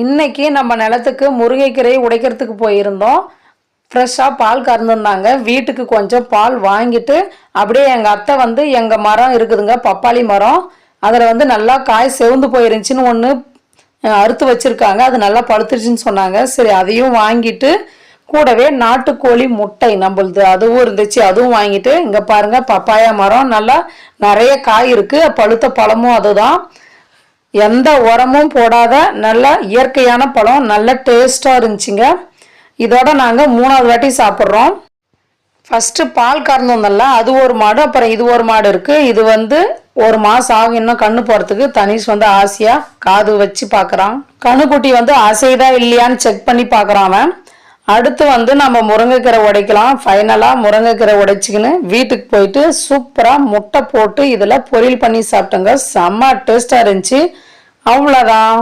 இன்னைக்கு நம்ம நிலத்துக்கு முருங்கைக்கீரை உடைக்கிறதுக்கு போயிருந்தோம். ஃப்ரெஷ்ஷாக பால் கறந்துருந்தாங்க. வீட்டுக்கு கொஞ்சம் பால் வாங்கிட்டு அப்படியே எங்கள் அத்தை வந்து எங்கள் மரம் இருக்குதுங்க, பப்பாளி மரம். அதில் நல்லா காய் செவந்து போயிருந்துச்சின்னு ஒன்று அறுத்து வச்சுருக்காங்க. அது நல்லா பழுத்துருச்சுன்னு சொன்னாங்க. சரி, அதையும் வாங்கிட்டு கூடவே நாட்டுக்கோழி முட்டை நம்மளுது அதுவும் இருந்துச்சு, அதுவும் வாங்கிட்டு இங்கே பாருங்கள் பப்பாயா மரம் நல்லா நிறைய காய் இருக்குது. பழுத்த பழமும் அதுதான், எந்த உரமும் போடாத நல்ல இயற்கையான பழம், நல்ல டேஸ்ட்டாக இருந்துச்சுங்க. இதோட நாங்கள் 3வது வாட்டி சாப்பிட்றோம். ஃபஸ்ட்டு பால் கறந்தோம்ல, அது ஒரு மாடு, அப்புறம் இது ஒரு மாடு இருக்குது. இது 1 மாதம் ஆகும் இன்னும் கண்ணு போகிறதுக்கு. தனிஷ் ஆசையாக காது வச்சு பார்க்குறான். கண்ணுக்குட்டி அசைதா இல்லையான்னு செக் பண்ணி பார்க்குறான் அவன். அடுத்து நம்ம முருங்கைக்கீரை உடைக்கலாம். ஃபைனலாக முருங்கைக்கீரை உடைச்சிக்கின்னு வீட்டுக்கு போயிட்டு சூப்பராக முட்டை போட்டு இதில் பொரியல் பண்ணி சாப்பிட்டோங்க. செம்ம டேஸ்ட்டாக இருந்துச்சு. அவ்வளோதான்.